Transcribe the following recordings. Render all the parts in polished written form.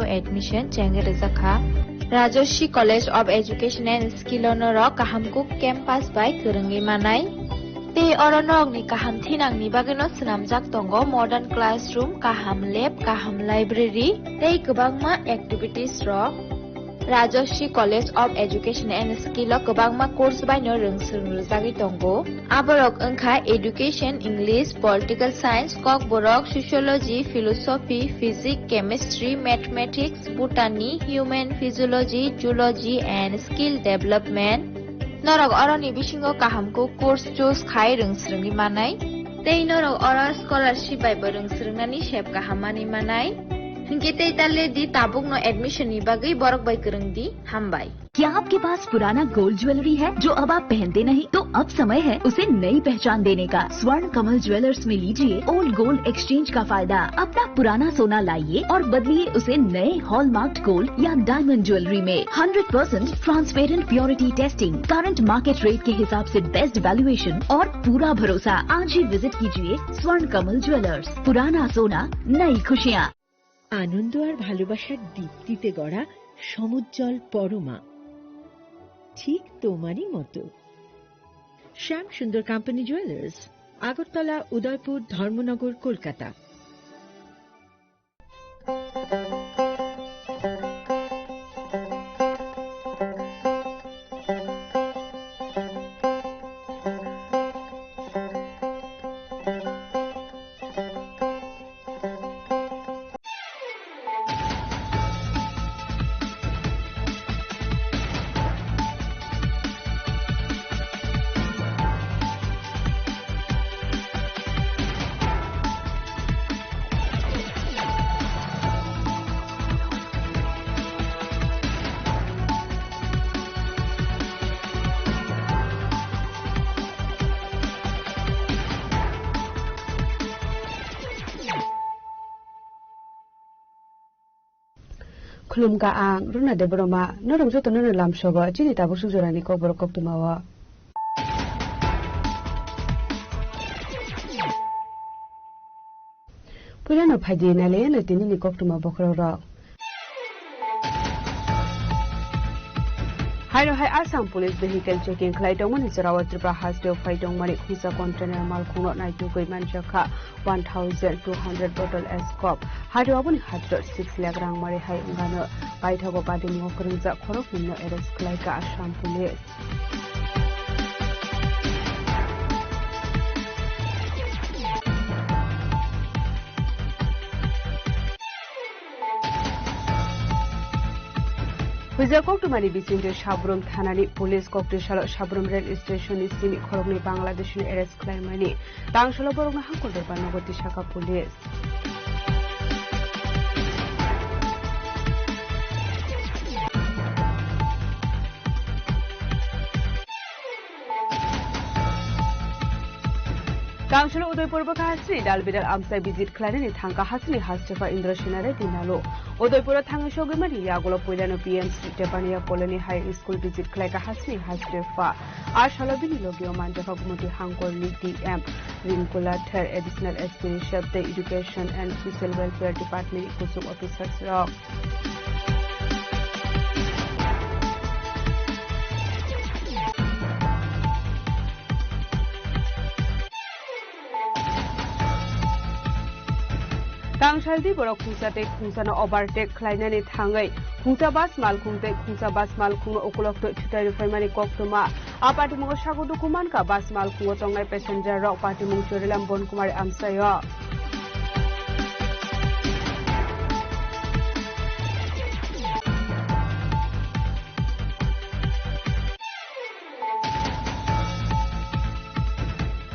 new admission chenge rezakha Rajashri College of Education and Skill Norok kahamkuk campus by Kurungi Manai Te Oronog ni kaham thinang ni bagino senamjak tongo modern classroom kaham lab kaham library te kebangma activities rok Rajashri College of Education and Skill kebangma course by no rungsung ruzagi tongo aborok engkha education English political science kok borok sociology philosophy physics chemistry mathematics botany human physiology zoology and skill development Norok oroni bisingo kahamko course choose khai rungsrungi manai tei norok ora scholarship by rungsrungnani shep kahamani manai Hingke talle di tabuk no admission ni bagai borok bai kereng di hambai क्या आपके पास पुराना gold jewellery है जो अब आप पहनते नहीं तो अब समय है उसे नई पहचान देने का स्वर्ण कमल ज्वेलर्स में लीजिए ओल्ड गोल्ड एक्सचेंज का फायदा अपना पुराना सोना लाइए और बदलिए उसे नए हॉलमार्क्ड गोल्ड या डायमंड ज्वेलरी में 100% transparent purity testing current market rate के हिसाब से बेस्ट वैल्यूएशन और पूरा भरोसा आज ही विजिट कीजिए स्वर्ण कमल ज्वेलर्स पुराना सोना नई खुशियाँ आनंद और ভালোবাসার দীপ্তিতে গড়া সমুজ্জ্বল পরমা ঠিক তোমারই মতো শ্যাম সুন্দর company jewellers Agartala Udaipur Dharmanagar Kolkata Khulumka ang runa de broma norong joto nono lamsoba chini tabu sujorani ko borok tumawa Purano phadi na le na tini ni koktuma bokrora Hairo hai Assam Police Vehicle Checking Klaitongmani Sarawat Tripura Hasdeo Faitong Mani Khisa Container Mal Khungot Naitu Koi Manchaka 1,200 bottle escop Hairo Abuni Hadro 6 lakh rang mari hai ngano Paithago Padi Mokrungza Khorok Minno Arrest Klaika Assam Police Huizar Koktumani Bisinjo Shabrum Thanani Police Koktishalo Shabrum Rail Station is Simi Khorogni Bangladesh arrest claimani Tangshalo Borogna Hakulder Banogoti Shaka Police Tangshalo Udaipur Bakasri Dalbidal Amsai visit Clareni Thanka Hasni Hastefa Indra Shinare Dinalo Udaipur Tangashogamani Yagola Pulano PM Street Japania Colony High School visit Kleka Hasni Hastefa Ashalabini Logio Manjafa Gumuti Hankor DM Rinkula Ter Additional SP Shep the Education and Social Welfare Department Kusum Officers Rock Tangsaldi borok khungsate khungsano overtake khlainani thangai khungsa bas mal khungte khungsa bas mal khung okulokto chutai rufaimani koktuma apati mungo sagodu kuman ka bas mal khungo tongai passenger rok party mung chorilam bon kumar amsayo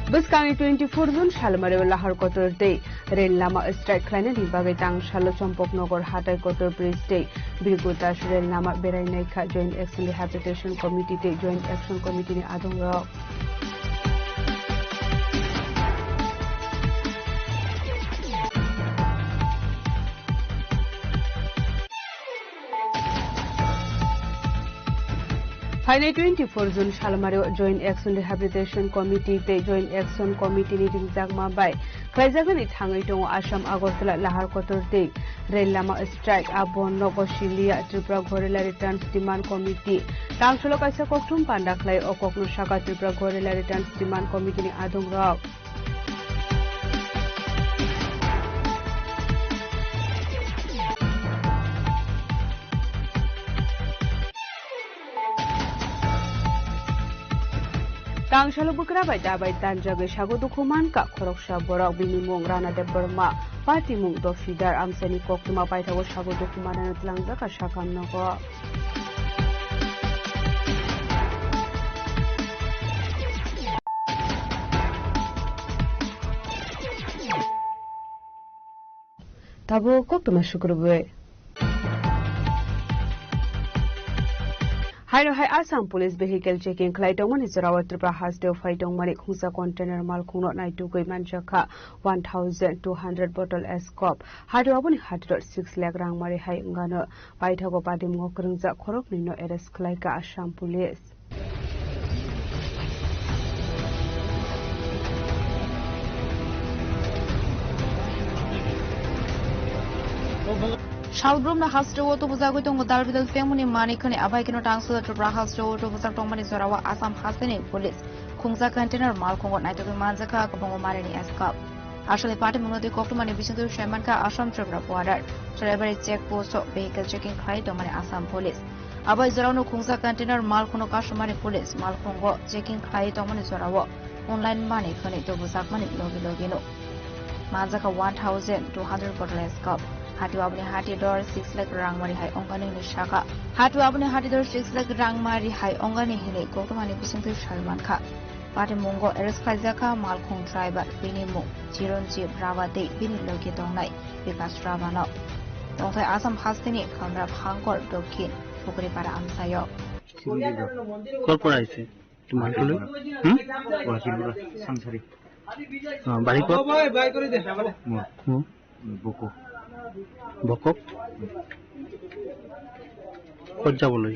Buskangi 24 June Shalmare Lahar Kotor Day, Rail Lama Strike Klanani Bagatang Shalo Chompok Nogor Hatai Kotor Bridge Day, Bilgutash Rail Lama Berainaika Joint Action Rehabilitation Committee Day, Joint Action Committee Adonga. Final 24 June Shalmare Joint Action Rehabilitation Committee Day Joint Action Committee meeting Jagma by Klaizagani Thangai Tongo Assam Agortala Lahar Kotor Day Rail Lama Strike Abon Nogoshilia Tripura Gorilla Returns Demand Committee Tangsholo Kaisa Koktum Pandaklai Okokno Shaka Tripura Gorilla Returns Demand Committee ni Adung Rao Tangshalo bukra bai dabai tanjage shago dukuman ka khoroksha borok binimong rana de burma party mung do fidar amsani koktuma bai thago shago dukuman na tlangja ka shakam nago tabo koktuma shukrube Hai Assam Police Vehicle Checking Klaidongman is Rawat Tripura Hasdeo Faidong Manik Husa Container Malkuno Naitu Manjaka 1,200 bottle escop Hadwabuni Hadrot 6 lakh rang Mari Hai Ngano Paitago Padim Ngokrungza Korok Nino Eres Klaika Assam Police Shalbrum na Hasdeo to Buzago Tongo Dalvidal family Manikani Abakino Tangso Tripura Hasdeo to Buzatongmani Zorawa Assam Hasani Police Kungza Container Malkongo Naito Manzaka Kabongo Marini Escop Actually party Munoti Koktumani Bishindu Shamanka Assam Tripura border Celebrate check post of vehicle checking Klaidomani Assam Police Aba Zorano Kungza Container Malkono Kashumari Police Malkongo checking Klaidomani Zorawa online money Kani to Buzakmani Logino Manzaka 1,200 bottle escop Hatu abne hati dor 6 lakh rang mari hai ongani ni shaka Hatu abne hati dor 6 lakh rang mari hai ongani hine koktomani bisingtu Salman Kha Pati Mungo Eres Khaizaka Malkhong Tribe Binimu Chironji Bravade Bini Loki Dongnai Vikas Ravana Dongai Assam Hastini Kamra Hangor Dokin Pukuri para Amsayo Corporate Tumantul Wajibura Sansari Bariko Boko Bokop Koja bolo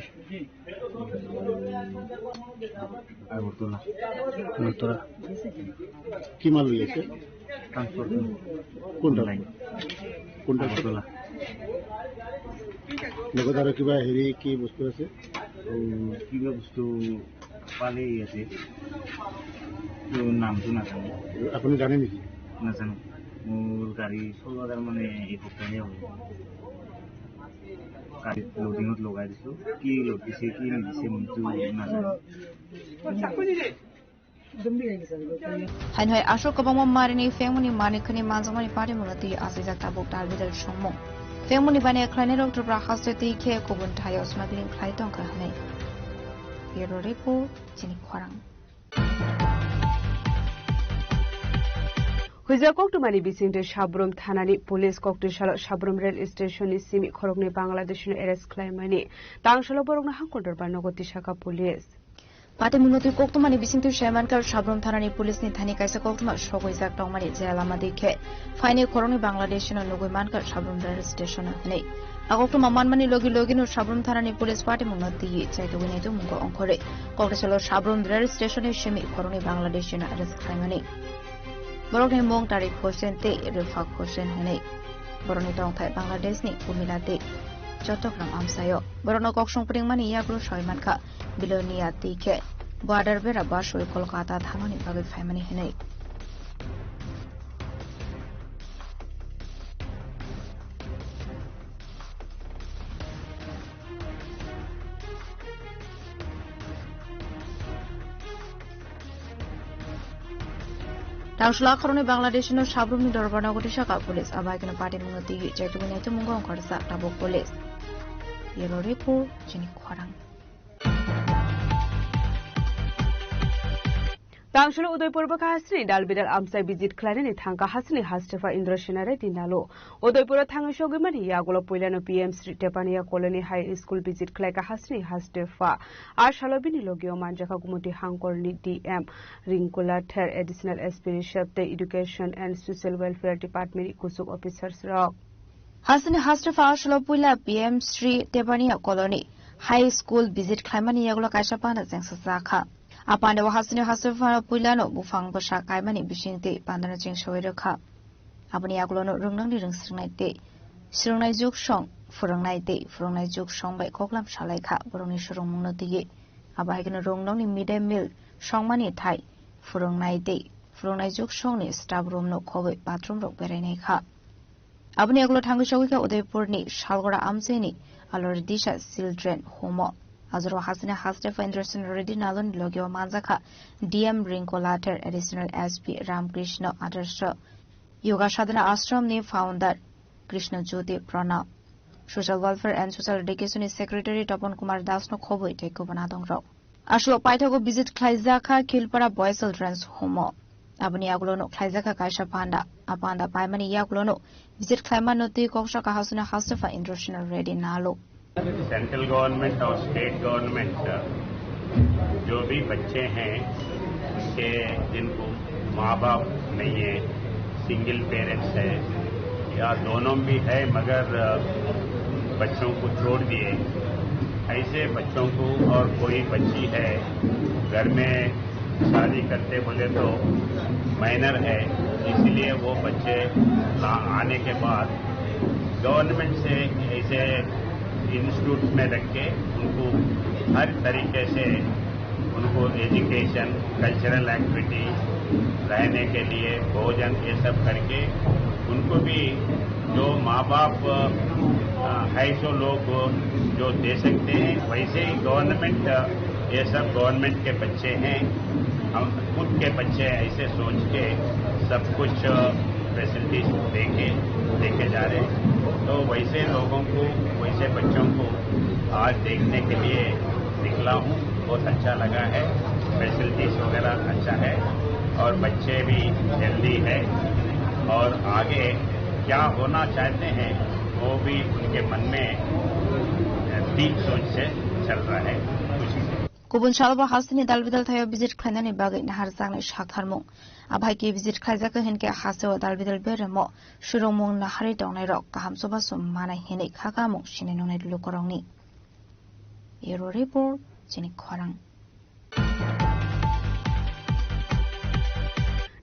Motora কি মাল লইছে transport কোনটা line কোনটা বলা লগত আৰু কিবা হেৰি কি বস্তু আছে কিবা বস্তু পালে আছে নামটো নাজানো আপুনি জানে নেকি নাজানো মোৰ গাড়ী চলোৱাৰ মানে এই সপ্তাহে হ'ল গাড়ী লোডিঙত লগাই দিছো কি লোড দিছে কি নিদিছে মইতো নাজানো Hanhoi Ashok Kabamo Marini Family Manikani Manzamani Party Mulati Azizak Tabuk Dalvidal Shomo Family Bane Clanero to Brahastati Ke Kubun Tayo smuggling Clayton Kahane Hero Repo Jini Kwarang Huja Koktumani Bisinte Shabrum Thanani Police Koktushalo Shabrum Rail Station is Simi Korogni Bangladesh Eres Claimani Tangshalo Borogna Hankotor Banogoti Shaka Police Pati Munoti Koktumani Bisintu Shamankar Shabrum Thanani Police ni Thani Kaisa Koktuma Shogizak Tongmani Jalama Dike Fine Koroni Bangladesh and Lugumankar Shabrum Rail Station Hane Akoktuma Manmani Logi no Shabrum Thanani Police Party Munoti Chaitawinito Mungo Onkore Koktushalo Shabrum Rail Station is Shimi Koroni Bangladesh and Eres Claimani Borogni Mong Tarik Hoshen Te Rifak Hoshen Hane Boroni Tong Thai Bangladesh ni Pumilate Chotokram Amsayo Borono Kokshong Pringmani Yagru Shoimanka Bilonia Tike Border Vera Basho Kolkata Thamani Bagit Family Hene Tangshla Koroni Bangladesh no Shabrum ni Dorbana Shaka Police Abakino Party Munoti Jacobinato Mungo Korsa Tabuk Police Yero Repo Jini Kwarang Tangshalo Udaipur Baka Hasni Dalbidal Amsai Visit Clareni Thanka Hasni Hastefa Indrashinare Dinalo Udaipur Tangashogamani Yagola Pulano PM Street Tepania Colony High School Visit Kleka Hasni Hastefa Ashalobini Logio Manjaka Gumuti Hankorni DM Rinkula Ter Additional Aspiration the Education and Social Welfare Department Kusuk Officers Rock Hasni Hastefa Ashalopula PM Street Tepania Colony High School Visit Klamani Yagola Kashapana Zangsaka Apanda Hasni Hastefa Pulano Bufang Basha Kaimani Bishinte Pandana Jing Showerka Abani Aglono Rungang Ringsnite Surungnai juk song Furangnai te Furangnai juk song bai koklam salaikha borongni surung mungno tige abahigna rongnongni midday meal songmani thai Furangnai te Furangnai juk songni staff room no khobai bathroom rok berainai kha abni aglo thangu shogika Udaipurni Shalgora amseni alor disha children home Azro Hasina Hastefa International Reddy Nalon Logio Manzaka DM Rinkolater Additional SP Ramkrishna Adarsh Yoga Sadhana Ashram ni founder Krishna Jyoti Pranab Social Welfare and Social Education Secretary Tapan Kumar Das no khoboi teko banadong rok Ashu paithago visit Khlaizaka Kilpara Boys Children's Home Abni aglo no Khlaizaka Kaisha Panda Apanda Paimani Yaglo no visit Khlaiman no ti Koksha Hasina Hastefa International Reddy Nalo central government और state government जो भी बच्चे हैं उनके जिनको माँ बाप नहीं है सिंगल पेरेंट्स है या दोनों भी है मगर बच्चों को छोड़ दिए ऐसे बच्चों को और कोई बच्ची है घर में शादी करते बोले तो माइनर है इसलिए वो बच्चे आने के बाद गवर्नमेंट से ऐसे इंस्टीट्यूट में रख के उनको हर तरीके से उनको एजुकेशन कल्चरल एक्टिविटी रहने के लिए भोजन ये सब करके उनको भी जो माँ बाप है जो लोग जो दे सकते हैं वैसे ही गवर्नमेंट ये सब गवर्नमेंट के बच्चे हैं हम खुद के बच्चे ऐसे सोच के सब कुछ फैसिलिटीज देखे जा रहे हैं तो वैसे लोगों को वैसे बच्चों को आज देखने के लिए निकला हूँ बहुत अच्छा लगा है फैसिलिटीज वगैरह अच्छा है और बच्चे भी हेल्दी है और आगे क्या होना चाहते हैं वो भी उनके मन में ठीक सोच से चल रहा है Kubun Shalba Hasini Dalvidal Thayo visit Klanani Bagay Nahar Zangni Shakharmung Abhaki visit Klazaka Hinke Haso Dalvidal Beremo Shurumung Nahari Donai Rock Kahamsobasum Mana Hinik Hakamung Shinenone Lukorongni Ero Report Jinik Korang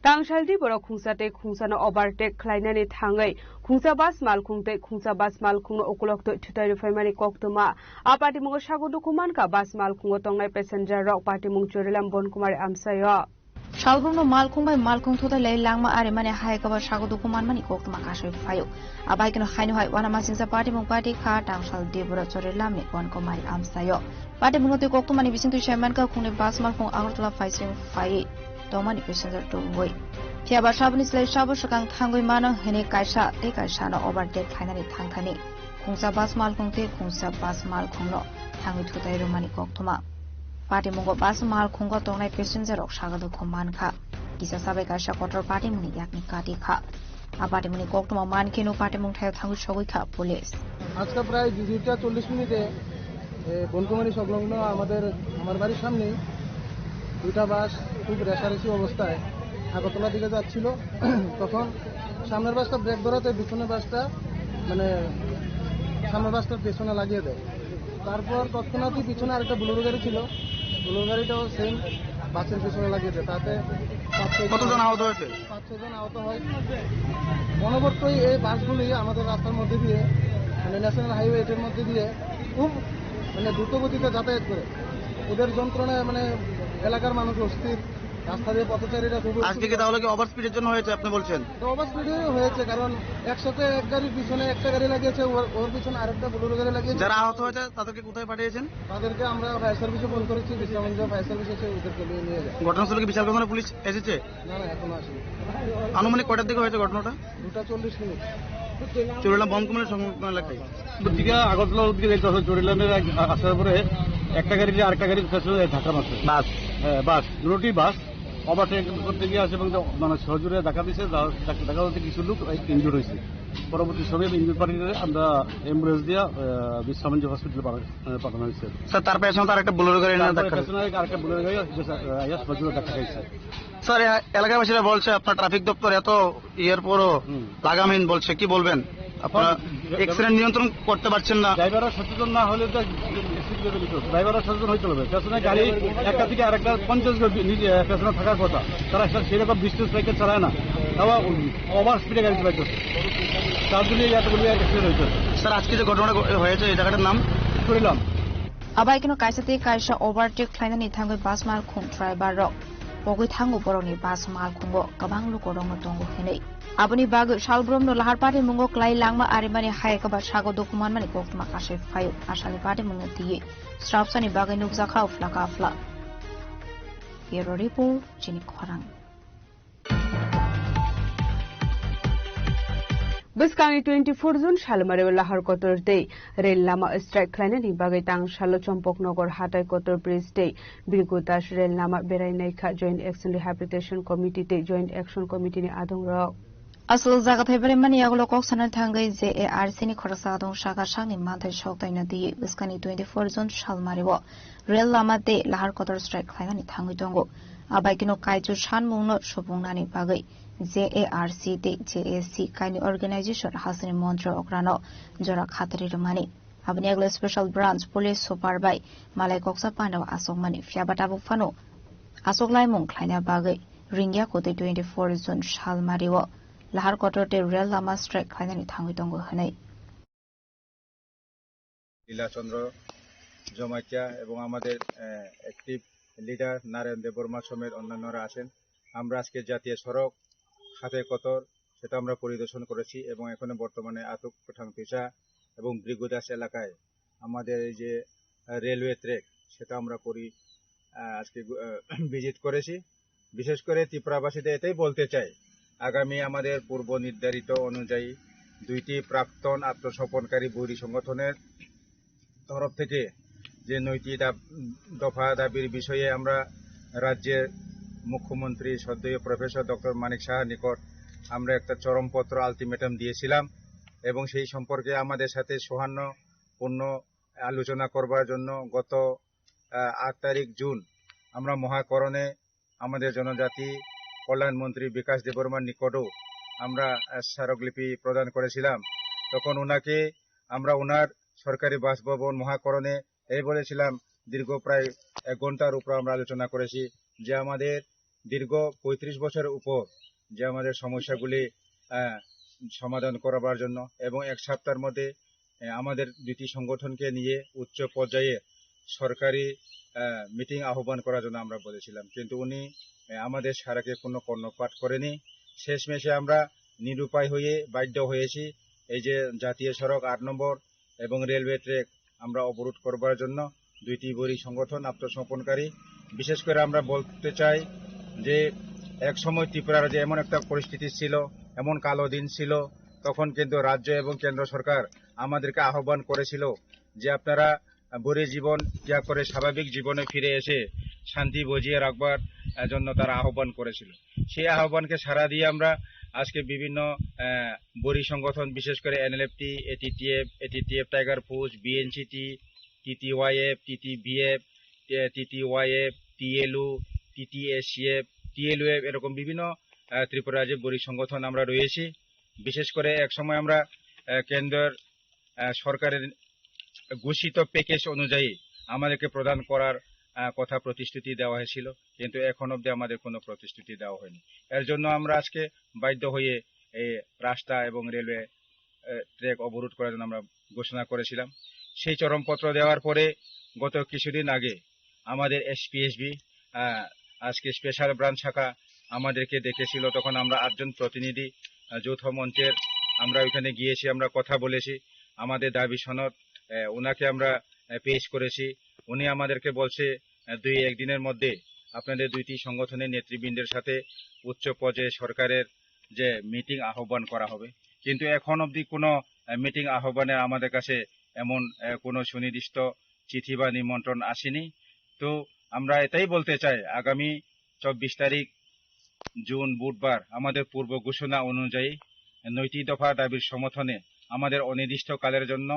Tangsaldi borok khungsate khungsana overtake khlainani thangai khungsabas malkhungte khungsabas malkhung okulok to thutai family koktuma apati mungo sagodu kuman ka bas malkhung tongnai passenger rok party mung chorilam bon kumar amsayo Shalgurno malkhung bai malkhung thoda lei langma are mane hai ka sagodu kuman mani koktuma kasoi phayo abai kino khainu hai wana masingsa party mung party kha tangsaldi borok chorilam ni bon kumar amsayo party mung to koktuma ni bising tu shaman ka khune bas malkhung agartala faising phai Tomani passenger to wait. Tiaba Shabani Slay Shabu Shakang Tangui Mano, Hene Kaisha, Te Kaishano overtake Kainani Tangani. Kungsa Bas Malkungte, Kungsa Bas Malkuno, Tangu to the Romani Koktuma. Party Mungo Bas Malkungo Tonai passenger of Shagadu Kumanka. Gisa Sabe Kaisha Kotor Party Muni Yakni Katika. A party Muni Koktuma Mankino Party Munka Tangu Shogika Police. আজকে প্রায় 2:40 মিনিটে বনকুমারী সংলগ্ন আমার বাড়ির সামনে দুটা বাস খুব রেশারেশি অবস্থায় আগরতলা দিকে যাচ্ছিল তখন সামনের বাসটা ব্রেক ধরাতে পিছনের বাসটা মানে সামনের বাসটা পেছনে লাগিয়ে দেয় তারপর তৎক্ষণাৎই পিছনে আরেকটা বুলেরো গাড়ি ছিল বুলেরো গাড়িটাও সেম বাসের পিছনে লাগিয়ে দেয় তাতে কতজন আহত হয়েছে 5-6 জন আহত হয় অনবরতই এই বাসগুলি আমাদের রাস্তার মধ্যে দিয়ে মানে ন্যাশনাল হাইওয়ে এর মধ্যে দিয়ে খুব মানে দ্রুত গতিতে যাতায়াত করে ওদের যন্ত্রণায় মানে এলাকার মানুষ অস্থির রাস্তা দিয়ে পথচারীরা খুব আজকে কি তাহলে কি ওভার স্পিডের জন্য হয়েছে আপনি বলছেন ওভার স্পিডে হয়েছে কারণ একসাথে এক গাড়ির পিছনে একটা গাড়ি লাগিয়েছে ওর পিছনে আরেকটা বুলেরো গাড়ি লাগিয়েছে যারা আহত হয়েছে তাদেরকে কোথায় পাঠিয়েছেন তাদেরকে আমরা ফায়ার সার্ভিসে ফোন করেছি বিশ্রামগঞ্জ ফায়ার সার্ভিস এসে ওদেরকে নিয়ে যায় ঘটনাস্থলে কি বিশালগঞ্জ পুলিশ এসেছে না এখনো আসেনি আনুমানিক কয়টার দিকে হয়েছে ঘটনাটা 2:40 মিনিট চরিলাম বনকুমারী সংলগ্ন এলাকায় দিকে আগরতলার দিকে চরিলামের আসার পরে একটা গাড়ি দিয়ে আরেকটা গাড়ি ধাক্কা মারছে বাস হ্যাঁ বাস দুটোটি বাস ওভারটেক করতে গিয়ে আসে এবং মানে সহজরে ধাক্কা দিচ্ছে দেখা হচ্ছে কিছু লোক ইনজুর হয়েছে পরবর্তী সময়ে ইনজুর পার্টিকে আমরা অ্যাম্বুলেন্স দিয়ে বিশ্রামগঞ্জ হসপিটালে পাঠানো হয়েছে স্যার তার পেছনে তো আরেকটা বুলেরো গাড়ি আরেকটা বুলেরো গাড়ি সহজরে ধাক্কা খাইছে স্যার এলাকাবাসীরা বলছে আপনার ট্রাফিক দপ্তর এত ইয়ের পরও লাগামহীন বলছে কি বলবেন আপনারা এক্সিডেন্ট নিয়ন্ত্রণ করতে পারছেন না ড্রাইভাররা সচেতন না হলে তো ড্রাইভাররা সচেতন হইতে হবে পেছনে গাড়ি একটা থেকে আরেকটা 50 নিজে পেছনে থাকার কথা তারা সেরকম ডিস্টেন্স সাইকেল চালায় না তাও ওভার স্পিডে গাড়ি চালাইতেছে তার জন্য এতগুলি অ্যাক্সিডেন্ট হয়েছে। স্যার আজকে যে ঘটনাটা হয়েছে এই জায়গাটার নাম করিলাম Abai kino kaisate kaisa overtake khlainani thangoi bus mal khung driver rok bogoi thango boroni bus mal khungo kabang lukorong tongo hinei aboni bag salbrom no lahar pari mungo klai langma arimani hai kaba sago dokuman mani koktma kashe fayo asali pari mungo tiye strapsani bagai nukja khau flaka fla Bureau report Jini Khorang Biskani 24 Jun Shalmare Lahar Kotor Day, Rail Lama Strike Clanny Bagatang Shalo Chompok Nogor Hatai Kotor Bridge Day, Birgutash Rail Lama Beraineka Joint Action Rehabilitation Committee Day, Joint Action Committee Adong Rock. Asal zagat hebere mani aglo kok sanan thangai JARC ni khorasa adong shaka shangni manthai shoktai na di Biskani 24 Jun Shalmare wo Rail Lama Day Lahar Kotor Strike Clanny thangai tongo abai kino kaichu shanmungno shobungnani bagai JARC de JAC kaini organization hasani montra okrano jora khatari romani abni aglo special branch police super by malai koksa pandaw asok mani fyabata bu fano asok lai mung khlaina bagai ringya kote 24 Jun Shalmari wo lahar kotor de rail lama strike khlainani thangoi tongo hanai লীলাচন্দ্র জমাইয়া এবং আমাদের active leader Narayan Debbarma সমেত অন্যান্যরা আছেন আমরা আজকে জাতীয় সড়ক হাতে কতর সেটা আমরা পরিদর্শন করেছি এবং এখন বর্তমানে আতুক পঠাংপিসা এবং ব্রিগোদাস এলাকায় আমাদের এই যে রেলওয়ে ট্র্যাক সেটা আমরা আজকে ভিজিট করেছি বিশেষ করে ত্রিপুরাবাসীদের এটাই বলতে চাই আগামী আমাদের পূর্ব নির্ধারিত অনুযায়ী দুইটি প্রাক্তন আত্মসমর্পণকারী বৈরী সংগঠনের তরফ থেকে যে 9টি দফা দাবির বিষয়ে আমরা রাজ্যের মুখ্যমন্ত্রী সদ্যীয় প্রফেসর ডক্টর মানিক সাহার নিকট আমরা একটা চরমপত্র আলটিমেটাম দিয়েছিলাম এবং সেই সম্পর্কে আমাদের সাথে সৌহার্দ্যপূর্ণ আলোচনা করবার জন্য গত 8 তারিখ জুন আমরা মহাকরণে আমাদের জনজাতি কল্যাণ মন্ত্রী বিকাশ দেববর্মার নিকটও আমরা স্মারকলিপি প্রদান করেছিলাম তখন ওনাকে আমরা ওনার সরকারি বাসভবন মহাকরণে এই বলেছিলাম দীর্ঘ প্রায় 1 ঘন্টার উপর আমরা আলোচনা করেছি যে আমাদের দীর্ঘ 35 বছরের উপর যে আমাদের সমস্যাগুলি সমাধান করার জন্য এবং এক সপ্তাহের মধ্যে আমাদের দুটি সংগঠনকে নিয়ে উচ্চ পর্যায়ে সরকারি মিটিং আহ্বান করার জন্য আমরা বলেছিলাম কিন্তু উনি আমাদের সারাকে কোনো কর্ণপাত করেনি শেষমেশে আমরা নিরুপায় হয়ে বাধ্য হয়েছি এই যে জাতীয় সড়ক 8 নম্বর এবং রেলওয়ে ট্র্যাক আমরা অবরোধ করবার জন্য দুইটি বৈরী সংগঠন আত্মসমর্পণকারী বিশেষ করে আমরা বলতে চাই যে এক সময় ত্রিপুরার যে এমন একটা পরিস্থিতি ছিল এমন কালো দিন ছিল তখন কিন্তু রাজ্য এবং কেন্দ্র সরকার আমাদেরকে আহ্বান করেছিল যে আপনারা বৈরী জীবন ত্যাগ করে স্বাভাবিক জীবনে ফিরে এসে শান্তি বজিয়ে রাখবার জন্য তারা আহ্বান করেছিল সেই আহ্বানকে সাড়া দিয়ে আমরা আজকে বিভিন্ন বৈরী সংগঠন বিশেষ করে এনএলএফটি এটিটিএফ টাইগার ফোর্স বিএনসিটি টিটিওয়াইএফ টিটিবিএফ টিটিওয়াইএফ টিএলইউ টিটিএসিএফ টিএলইউএফ এরকম বিভিন্ন ত্রিপুরা রাজ্যের বৈরী সংগঠন আমরা রয়েছি বিশেষ করে এক সময় আমরা কেন্দ্রের সরকারের ঘোষিত প্যাকেজ অনুযায়ী আমাদেরকে প্রদান করার কথা প্রতিশ্রুতি দেওয়া হয়েছিল কিন্তু এখন অবধি আমাদের কোনো প্রতিশ্রুতি দেওয়া হয়নি এর জন্য আমরা আজকে বাধ্য হয়ে এই রাস্তা এবং রেলওয়ে ট্র্যাক অবরোধ করার জন্য আমরা ঘোষণা করেছিলাম সেই চরমপত্র দেওয়ার পরে গত কিছুদিন আগে আমাদের এসপিএসবি আজকে স্পেশাল ব্রাঞ্চ শাখা আমাদেরকে ডেকেছিল তখন আমরা 8 জন প্রতিনিধি যৌথ মঞ্চের আমরা ওইখানে গিয়েছি আমরা কথা বলেছি আমাদের দাবি সনদ ওনাকে আমরা পেশ করেছি উনি আমাদেরকে বলছে 2-1 দিনের মধ্যে আপনাদের দুইটি সংগঠনের নেতৃবৃন্দের সাথে উচ্চ পর্যায়ে সরকারের যে মিটিং আহ্বান করা হবে কিন্তু এখন অবধি কোনো মিটিং আহ্বানে আমাদের কাছে এমন কোনো সুনির্দিষ্ট চিঠি বা নিমন্ত্রণ আসেনি তো আমরা এটাই বলতে চাই আগামী 24 তারিখ জুন বুধবার আমাদের পূর্ব ঘোষণা অনুযায়ী 9টি দফা দাবির সমর্থনে আমাদের অনির্দিষ্টকালের জন্য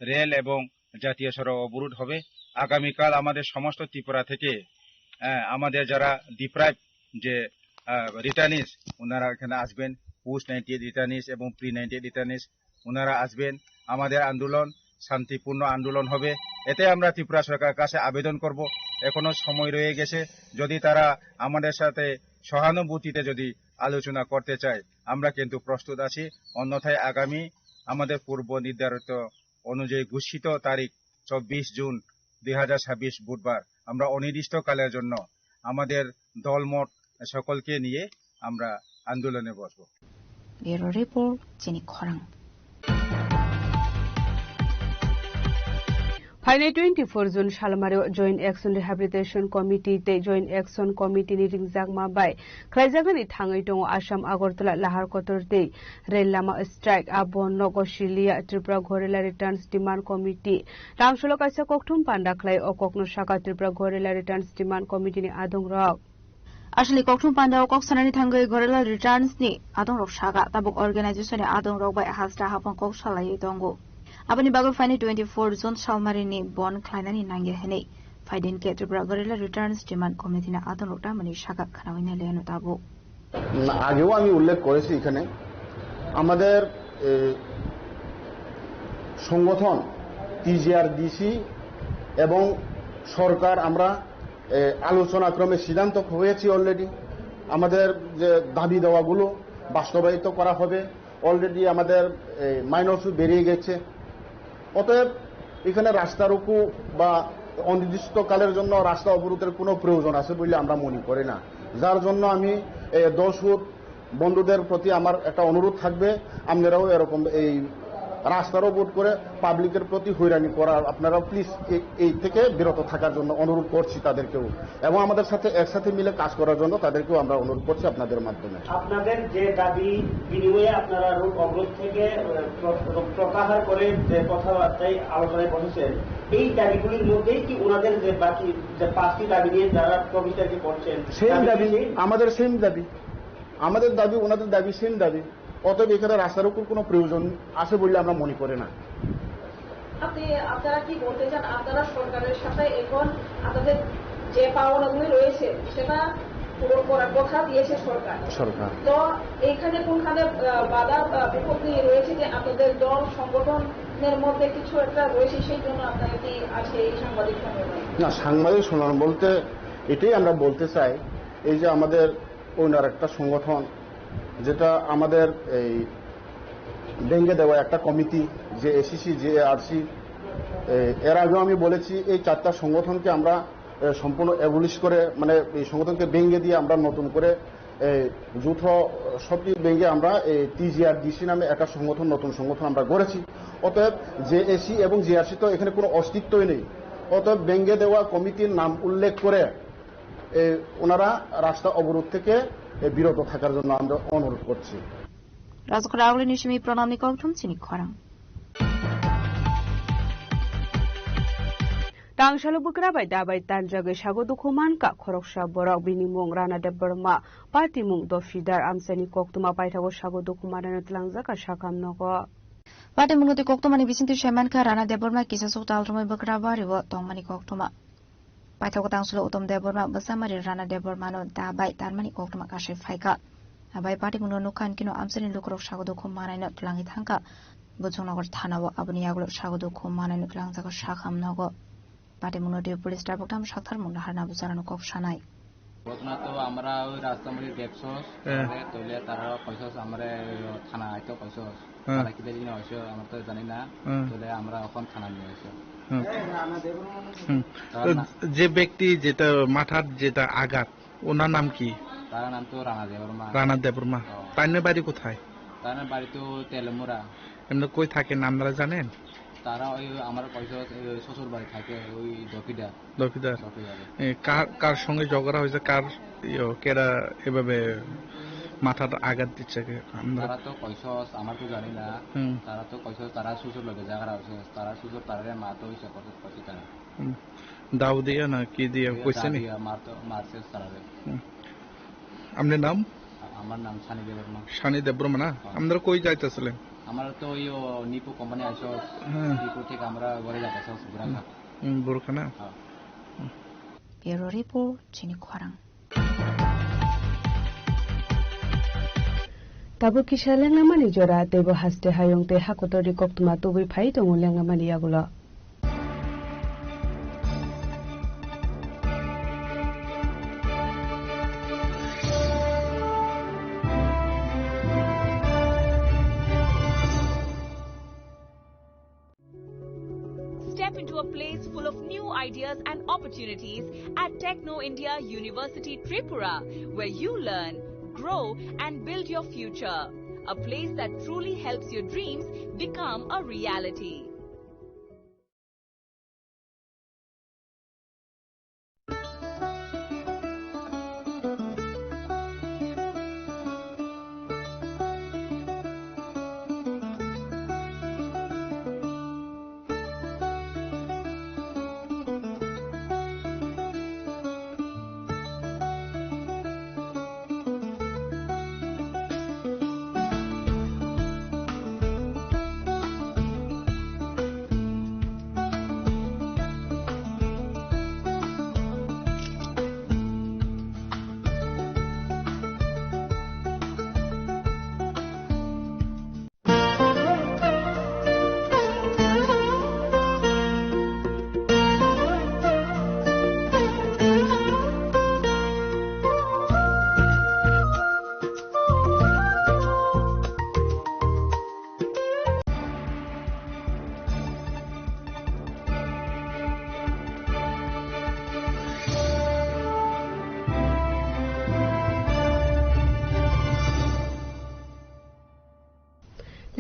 রেল এবং জাতীয় সড়ক অবরোধ হবে আগামীকাল আমাদের সমস্ত ত্রিপুরা থেকে আমাদের যারা ডিপ্রাইভ যে রিটার্নিস ওনারা এখানে আসবেন পোস্ট 98 রিটার্নিস এবং প্রি 98 রিটার্নিস ওনারা আসবেন আমাদের আন্দোলন শান্তিপূর্ণ আন্দোলন হবে এতে আমরা ত্রিপুরা সরকারের কাছে আবেদন করব এখনো সময় রয়ে গেছে যদি তারা আমাদের সাথে সহানুভূতিতে যদি আলোচনা করতে চাই আমরা কিন্তু প্রস্তুত আছি। অন্যথায় আগামী আমাদের পূর্ব নির্ধারিত অনুযায়ী ঘোষিত তারিখ 24 জুন 2026 বুধবার আমরা অনির্দিষ্টকালের জন্য আমাদের দলমত সকলকে নিয়ে আমরা আন্দোলনে বসব। ব্যুরো রিপোর্ট চিনি খরাং। फाइने 24 जुन सालमारो जॉइंट एक्शन रिहेबिलिटेशन कमिटी ते जॉइंट एक्शन कमिटी नि रिंगजाकमा बाय खलाइजागनि थाङै दङ आसाम आगरतला लाहारकटर ते रेल लामा स्ट्राइक आबन नगशिलिया त्रिपुरा घरेला रिटार्न्स डिमान्ड कमिटी रामसलो काइसा कक्थुम पान्डाख्लाय अककनो साका त्रिपुरा घरेला रिटार्न्स डिमान्ड कमिटी नि आदं रक আসলে কক্টুম পান্ডাও কক্সানানি থাঙ্গৈ ঘরেলা রিটার্নস नि आदं रक सागा ताबुक अर्गानाइजेशन आदं रक बाय हास्टा हापन कक सालायै दंगो Abani bago fine 24 zone salmarini bon klainani nangi hene faiden ke Tripura Gorilla Returns Demand Committee na adon rokta mani shaka khanawina leno tabo আগেও আমি উল্লেখ করেছি এখানে আমাদের সংগঠন টিজিআরডিসি এবং সরকার আমরা আলোচনাক্রমে সিদ্ধান্ত হয়েছে অলরেডি আমাদের যে দাবি দেওয়াগুলো বাস্তবায়িত করা হবে অলরেডি আমাদের মাইনস বেরিয়ে গেছে অতএব এখানে রাস্তা রোকো বা অনির্দিষ্টকালের জন্য রাস্তা অবরোধের কোনো প্রয়োজন আছে বলে আমরা মনে করি না যার জন্য আমি দর্শক বন্ধুদের প্রতি আমার একটা অনুরোধ থাকবে আপনারাও এরকম এই রাস্তার অবরোধ করে পাবলিকের প্রতি হয়রানি করা আপনারা প্লিজ এই থেকে বিরত থাকার জন্য অনুরোধ করছি তাদেরকেও এবং আমাদের সাথে একসাথে মিলে কাজ করার জন্য তাদেরকেও আমরা অনুরোধ করছি আপনাদের মাধ্যমে আপনাদের যে দাবি বিনিময়ে আপনারা অবরোধ থেকে প্রত্যাহার করে যে কথাবার্তায় আলোচনায় বসেছেন এই দাবিগুলির মধ্যেই কি ওনাদের যে বাকি যে 5টি দাবি নিয়ে যারা কমিটি করছেন সেম দাবি আমাদের সেম দাবি আমাদের দাবি ওনাদের দাবি সেম দাবি অতএব এখানে রাস্তার উপর কোনো প্রয়োজন আছে বলে আমরা মনে করি না আপনারা কি বলতে চান আপনারা সরকারের সাথে এখন আপনাদের যে পাওনাগুলি রয়েছে সেটা পূরণ করার কথা দিয়েছে সরকার তো এইখানে কোনখানে বাধা বিপত্তি রয়েছে যে আপনাদের দল সংগঠনের মধ্যে কিছু একটা রয়েছে সেই জন্য আপনারা কি আছে এই সাংবাদিক সম্মেলনে না সাংবাদিক সম্মেলন বলতে এটাই আমরা বলতে চাই এই যে আমাদের অন্য একটা সংগঠন যেটা আমাদের এই ভেঙে দেওয়া একটা কমিটি যে এসিসি যে আরসি এর আগেও আমি বলেছি এই 4টা সংগঠনকে আমরা সম্পূর্ণ অ্যাবলিশ করে মানে এই সংগঠনকে ভেঙে দিয়ে আমরা নতুন করে যৌথ সবটি ভেঙে আমরা টিজিআরডিসি নামে একটা সংগঠন নতুন সংগঠন আমরা গড়েছি অতএব যে এসি এবং জিআরসি তো এখানে কোনো অস্তিত্বই নেই অতএব ভেঙে দেওয়া কমিটির নাম উল্লেখ করে ওনারা রাস্তা অবরোধ থেকে বিরত থাকার জন্য আমরা অনুরোধ করছি রাজকরা আগলি নিশমি প্রণামী কক্টুম চিনি খরাং Tangshalo bukrabai dabai tanjage shago dukuman ka khoroksha borak binimung Rana Dev Burma party mung dofidar amsani koktuma paithago shago dukumanan tlangjaka shakam nogo Party mung te koktumani bisinti sheman ka Rana Dev Burma kisa suktal rumai bukrabari wo tongmani koktuma Paithago tangshalo utom Dev Burma besamari Rana Dev Burma no dabai tarmani koktuma kashe faika abai party mung nukan kino amsani lukrok shago dukumanan tlangi thangka bujungnogor thanawo abuni yaglo shago dukumanan tlangjaka shakam nogo party মুনটি police টাপকটাম সাথার মুন্ডা হারনা বুজারানো কক সানাই ঘটনা তো আমরা ওই রাস্তা মধ্যে দেখছস তইলে তারা কইছস আমরা থানা আইতো কইছস তারা কি দিন হইছে আমরা তো জানি না তইলে আমরা এখন থানা নিয়ে আইছি যে ব্যক্তি যেটা মাথার যেটা আঘাত ওনার নাম কি তার নাম তো রানা দেববর্মা তার বাড়ি কোথায় তার বাড়ি তো তেলমুরা এমনি কই থাকেন আপনারা জানেন তারা ওই আমার শ্বশুর বাড়ি থাকে ওই দফিদার কার সঙ্গে ঝগড়া হয়েছে কার কেরা এভাবে মাথার আঘাত দিচ্ছে তারা তো কইছস আমার তো জানি না তারা তো কইছস তারা শ্বশুর লোকে ঝগড়া হয়েছে তারা শ্বশুর তারে মা তো হইছে কইছে তারা দাও দিয়া না কি দিয়া কইছে নি মারছে তারারে আপনার নাম আমার নাম সানি দেববর্মা না আপনারা কই যাইতেছিলেন আমরা তো ওই নিপু কোম্পানি আসো নিপু থেকে আমরা ঘরে যাচ্ছি বুরখা না ব্যুরো রিপোর্ট চিনি খরাং Tabu kisha lengamani jora tebo haste hayong te hakotori koktuma tobui phai tongu lengamani yagulo Step into a place full of new ideas and opportunities at Techno India University Tripura, where you learn, grow and build your future. A place that truly helps your dreams become a reality.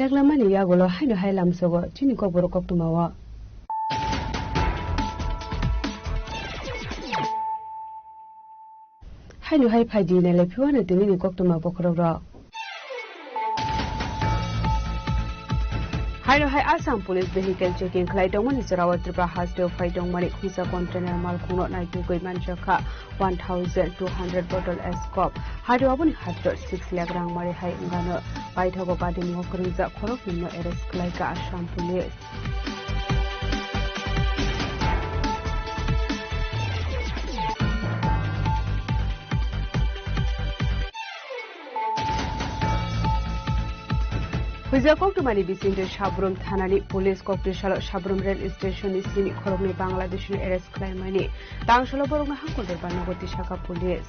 Laglaman ya golo haino hailam sogo chini ko borokok tumawa. Haino hai phaji ne le phiwana tini kok tuma bokrora. Haino hai Assam Police Vehicle Checking Klaidongmani Sarawat Tripura Hasdeo Faidongmani Khusa Container Malkhungo Naitu Goiman Chakha 1,200 bottle escop. Hadio abuni hadro 6 lakh rang mari hai ngano paithago padi ngokrinja khorok nimno arrest klaika Assam Police. Huizakok tumani bisinte Shabrum Thanani Police Koptishalo Shabrum Rail Station isini khorokni Bangladesh ni arrest klaimani tangshalo borokna hangkonter banogoti shaka police.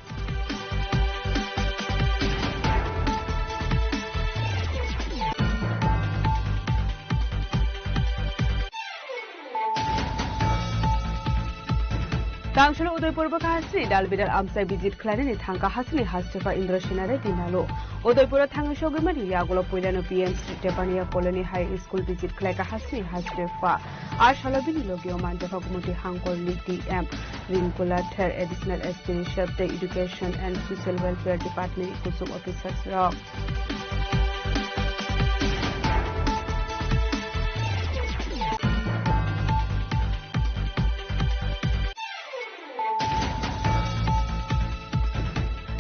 Tangshalo Udaipur Bakasri Dalbidal Amsai visit Klanini Thanka Hasni Hastefa Indrashinare Dinalo. Udaipur Tangashogamani Yagolo Pulano PM Street Tepania Colony High School visit Kleka Hasni Hastefa. Ashalabini Logio Mantefa Muti Hankor DM Rinkulater Additional Estimation of the Education and Social Welfare Department Kusum Officers.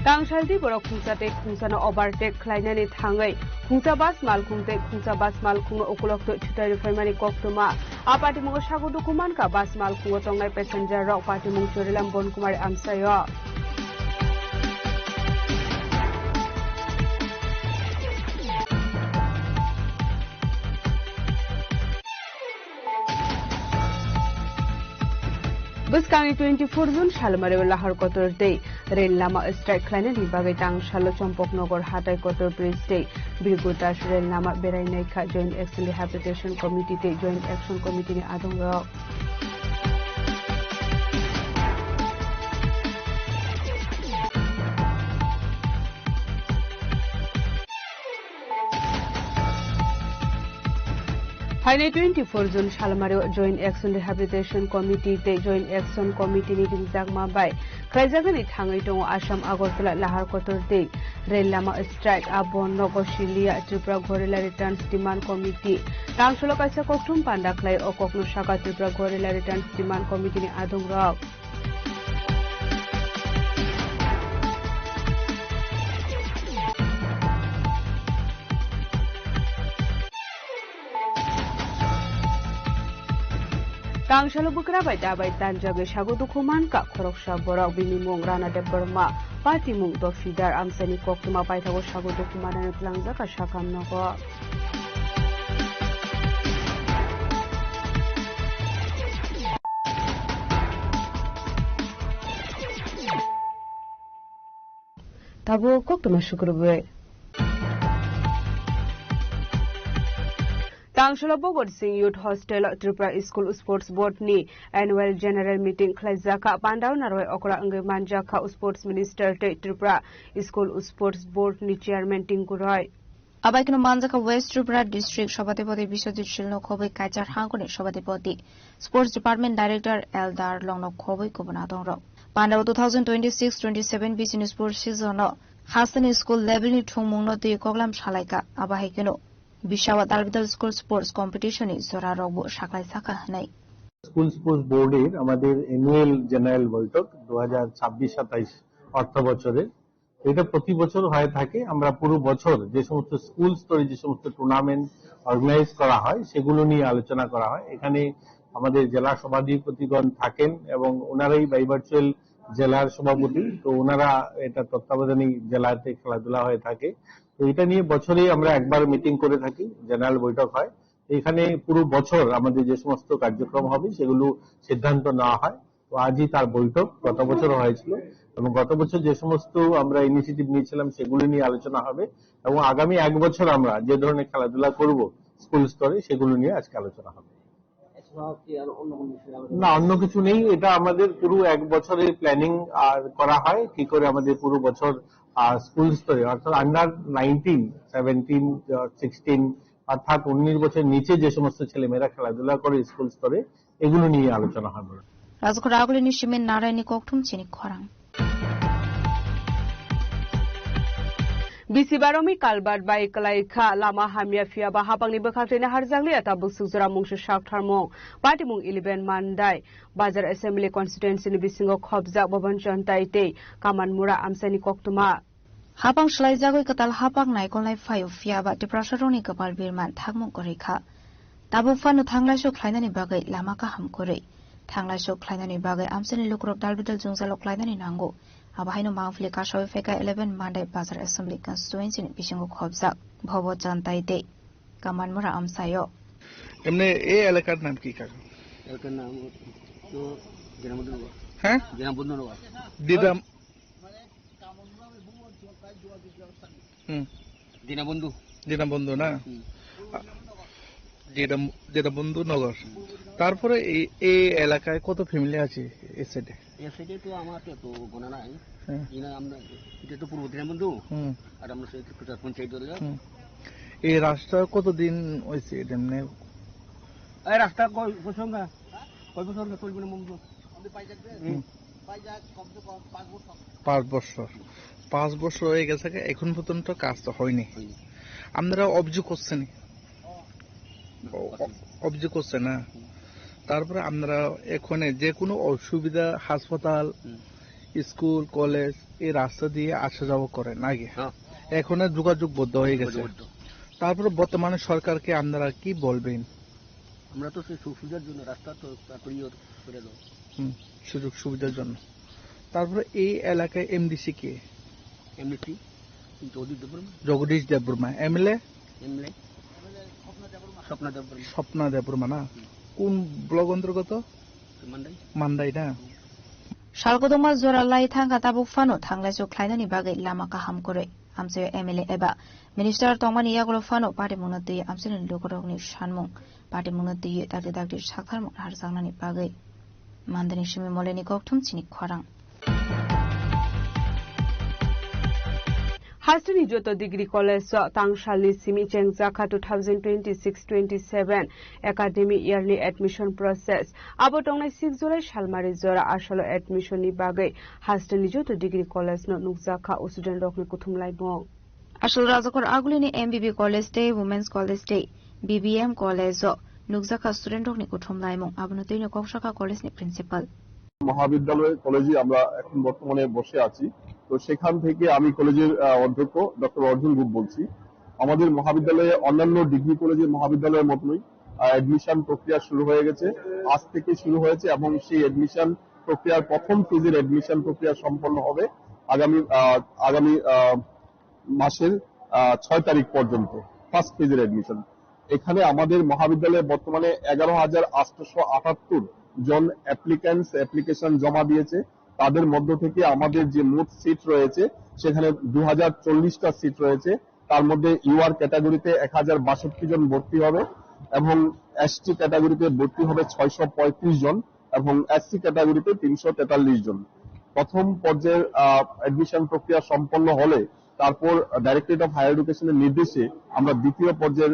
Tangsaldi borok khungsate khungsano overtake khlainani thangai khungsa bas malkhung okulok to chutari faimani koktuma apati mungo sagodu kuman ka bas malkhung tongai passenger rok pati mung chorilam bon kumar amsayo Buskangi 24 June Shalmare Lahar Kotor Day, Rail Lama Strike Klanani Bagatang Shalo Chompok Nogor Hatai Kotor Bridge Day, Bilgutash Rail Lama Beraineka Joint Action Rehabilitation Committee Day, Joint Action Committee Adonga. Haine 24 June Shalmare Joint Action Rehabilitation Committee Day Joint Action Committee meeting Jagma by Kraizagani Thangaitong Assam Agartala Lahar Kotor Day Rail Lama Strike Abon Nogoshilia Tripura Gorilla Returns Demand Committee Tangsholo Kaisa Koktum Pandaklai Okokno Shaka Tripura Gorilla Returns Demand Committee Adonga. Tangshalo Bukra by Dabai Tanjage Shagodu Kumanka, Koroksha Borok Binimung Rana de Burma, Party Mung Dofidar Amsani Koktuma Paitago Shagodu Kuman and Langzaka Shakam Nogo. Tabu Koktuma Shukruwe. Tangshalo Bogor Sing Youth Hostel Tripura School Sports Board ni annual general meeting Klaizaka Pandau Naroi Okra Angai Manjaka Sports Minister te Tripura School Sports Board ni Chairman Tinku Roy. Abaikino Manjaka West Tripura District Shabadipoti Biswajit Shilno Khoboi Kaichar Hangkoni Shabadipoti Sports Department Director Eldar Longno Khoboi Kubunadong Ro. Pandau 2026-27 Business Sports Season no Hasan School level ni thungmungno tui koglam shalaika abaikino Bishawa Dalbidal School Sports Competition ni Zora Robo Shaklai Saka Hanai. School sports বোর্ডের আমাদের annual general বৈঠক 2026-27 অর্থ বছরে এটা প্রতি বছর হয়ে থাকে। আমরা পুরো বছর যে সমস্ত স্কুল স্তরে যে সমস্ত টুর্নামেন্ট অর্গানাইজ করা হয় সেগুলো নিয়ে আলোচনা করা হয়। এখানে আমাদের জেলা সভাধিপতিগণ থাকেন এবং ওনারাই বাই ভার্চুয়াল জেলার সভাপতি, তো ওনারা এটা তত্ত্বাবধানী জেলাতে খেলাধুলা হয়ে থাকে। তো এটা নিয়ে বছরে আমরা একবার মিটিং করে থাকি, জেনারেল বৈঠক হয়। এখানে পুরো বছর আমাদের যে সমস্ত কার্যক্রম হবে সেগুলো সিদ্ধান্ত নেওয়া হয়। তো আজই তার বৈঠক, গত বছর হয়েছিল এবং গত বছর যে সমস্ত আমরা ইনিশিয়েটিভ নিয়েছিলাম সেগুলো নিয়ে আলোচনা হবে এবং আগামী এক বছর আমরা যে ধরনের খেলাধুলা করব স্কুল স্তরে সেগুলো নিয়ে আজকে আলোচনা হবে। না, অন্য কিছু নেই। এটা আমাদের পুরো এক বছরের প্ল্যানিং করা হয় কি করে আমাদের পুরো বছর স্কুল স্তরে অর্থাৎ আন্ডার 19, 17, 16 অর্থাৎ 19 বছর নিচে যে সমস্ত ছেলেমেয়েরা খেলাধুলা করে স্কুল স্তরে এগুলো নিয়ে আলোচনা হবে। রাজকোট আগুলিনি সিমেন নারায়ণী ককঠুম চিনি খরাং Bisi baromi kalbat bai kalaika lama hamia fia ba habangni bakhaktene harjangli ata busujra mungse shaktharmong party mung 11 mandai bazar assembly constituency ni bisingo khobja bhavan chantaite kamanmura amsani koktuma Hapang shlai jagoi katal hapang naikolnai fayo fia ba deprasaroni kapal birman thangmung korikha tabu fanu thanglai so khlainani bagai lama ka ham kore thanglai so khlainani bagai amsani lukrok dalbidal jungzalo khlainani nango Abahaino Mangfli Kashawi Feka 11 Mandai Bazar Assembly Constituency ni Bishingo Khobjak Bhobo Jantaite Kamanmura Amsayo এমনি এই এলাকার নাম কি কাকা? এলাকার নাম তো দিনাবন্ধু। হ্যাঁ, দিনাবন্ধু। দিনাবন্ধু। দিনাবন্ধু না, দিনাবন্ধু নগর। তারপরে এই এলাকায় কত ফ্যামিলি আছে এই সাইডে? এই সাইডে তো আমার তো গোনা নাই। আমরা এটা তো পূর্ব দিনাবন্ধু আর আমরা সেই পঞ্চায়েত দল। এই রাস্তা কতদিন হয়েছে এমনি? এই রাস্তা কয় বছর না চলবে না বন্ধু? 5 বছর। 5 বছর হয়ে গেছে, এখন পর্যন্ত কাজ তো হয়নি। আপনারা অভিযোগ করছেন? অভিযোগ করছেন না? তারপরে আপনারা এখানে যে কোনো অসুবিধা হাসপাতাল, স্কুল, কলেজ এই রাস্তা দিয়ে আসা যাওয়া করেন আগে, এখন যোগাযোগ বদ্ধ হয়ে গেছে। তারপরে বর্তমানে সরকারকে আপনারা কি বলবেন? আমরা তো সুযোগ সুবিধার জন্য রাস্তা তো করে দাও, সুযোগ সুবিধার জন্য। তারপরে এই এলাকায় এমডিসি কে? এমডিসি জগদীশ দেববর্মা। এমএলএ স্বপ্না দেববর্মা না? কোন ব্লক অন্তর্গত? মান্দাই না? Shalgodoma Zora Lai Thanga Tabu Fano Thanglai so Klainani Bagai Lama Kaham Kore Amse MLA Eba Minister Tomani Yagolo Fano Party Munati Amsin Lukorogni Shanmung Party Munati Dagdi Shakharm Harzanani Bagai Mandani Shimi Moleni Koktum Chini Kwarang Hastani Joto Degree College Tangshali Simi Chengzaka 2026-27 Academy Yearly Admission Process Abotong 6 July Shalmari Zora Ashalo Admission ni Bagai Hastani Joto Degree College no Nukzaka Student Rokni Kuthumlai Bong Ashal Razakor Agulini MBB College Day Women's College Day BBM College Nukzaka Student Rokni Kuthumlai Bong Abunotino Kokshaka College ni Principal মহাবিদ্যালয় কলেজে আমরা এখন বর্তমানে বসে আছি। তো সেখান থেকে আমি কলেজের অধ্যক্ষ ডক্টর অর্জুন গুপ বলছি। আমাদের মহাবিদ্যালয়ে অন্যান্য ডিগ্রি কলেজের মহাবিদ্যালয়ের মতোই অ্যাডমিশন প্রক্রিয়া শুরু হয়ে গেছে, আজ থেকে শুরু হয়েছে এবং সেই অ্যাডমিশন প্রক্রিয়ার প্রথম ফেজের অ্যাডমিশন প্রক্রিয়া সম্পন্ন হবে আগামী মাসের 6 তারিখ পর্যন্ত ফার্স্ট ফেজের অ্যাডমিশন। এখানে আমাদের মহাবিদ্যালয়ে বর্তমানে 11,878 জন অ্যাপ্লিকেশন জমা দিয়েছে। তাদের মধ্য থেকে আমাদের যে মোট সিট রয়েছে সেখানে 2040টা সিট রয়েছে। তার মধ্যে ইউআর ক্যাটাগরিতে 1062 জন ভর্তি হবে এবং এসটি ক্যাটাগরিতে ভর্তি হবে 635 জন এবং এসসি ক্যাটাগরিতে 343 জন। প্রথম পর্যায়ের অ্যাডমিশন প্রক্রিয়া সম্পন্ন হলে তারপর ডাইরেক্টরেট অফ হায়ার এডুকেশনের নির্দেশে আমরা দ্বিতীয় পর্যায়ের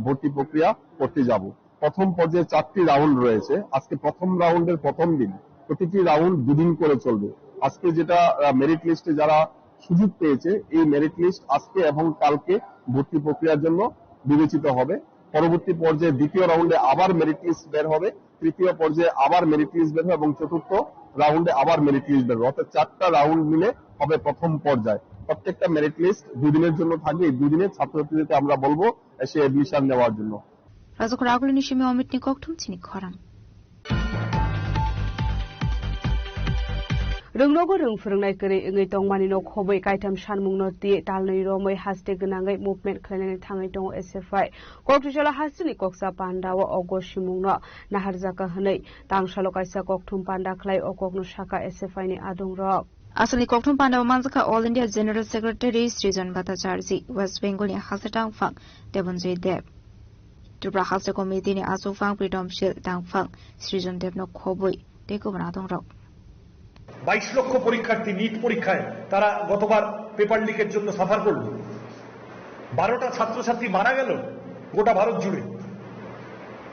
ভর্তি প্রক্রিয়া করতে যাব। প্রথম পর্যায়ে 4টি রাউন্ড রয়েছে। আজকে প্রথম রাউন্ডের প্রথম দিন, প্রতিটি রাউন্ড 2 দিন করে চলবে। আজকে যেটা মেরিট লিস্টে যারা সুযোগ পেয়েছে, এই মেরিট লিস্ট আজকে এবং কালকে ভর্তি প্রক্রিয়ার জন্য বিবেচিত হবে। পরবর্তী পর্যায়ে দ্বিতীয় রাউন্ডে আবার মেরিট লিস্ট বের হবে, তৃতীয় পর্যায়ে আবার মেরিট লিস্ট বের হবে এবং চতুর্থ রাউন্ডে আবার মেরিট লিস্ট বের হবে। অর্থাৎ 4টা রাউন্ড মিলে হবে প্রথম পর্যায়। প্রত্যেকটা মেরিট লিস্ট 2 দিনের জন্য থাকবে। এই 2 দিনে ছাত্রছাত্রীদেরকে আমরা বলবো এসে অ্যাডমিশন নেওয়ার জন্য। রাজক রাগুল নিশিমে অমিত নিককঠুম চিনি খরাং रोंगनोगो रों फोरोंनाय करै ओङै तंमानि न खबै कायथाम सानमुंनो ति तालनै रमै हास्ते गोनाङै मुभमेन्ट खालायनानै थाङै दङ एसएफआइ कक्राझार हास्तिनि कक्सा पान्डाव अगसिमुंनो नाहारजाका हनै तांसालो कायसा कक्थुम पान्डा खलाय अकगनो शाखा एसएफआइ नि आदं रक असली कक्थुम पान्डाव मानजाका ऑल इंडिया जनरल सेक्रेटारी सृजन भट्टाचार्य वेस्ट बेंगलनि हासेटां फां देबनजय देव त्रिपुरा हास्य कमिटिनि आसुफां प्रिटमशील तांफां सृजन देवनो खबै टेको बनादं रक 22 লক্ষ পরীক্ষার্থী নিট পরীক্ষায় তারা গতবার পেপার লিকের জন্য সাফার করল। 12টা ছাত্রছাত্রী মারা গেল গোটা ভারত জুড়ে।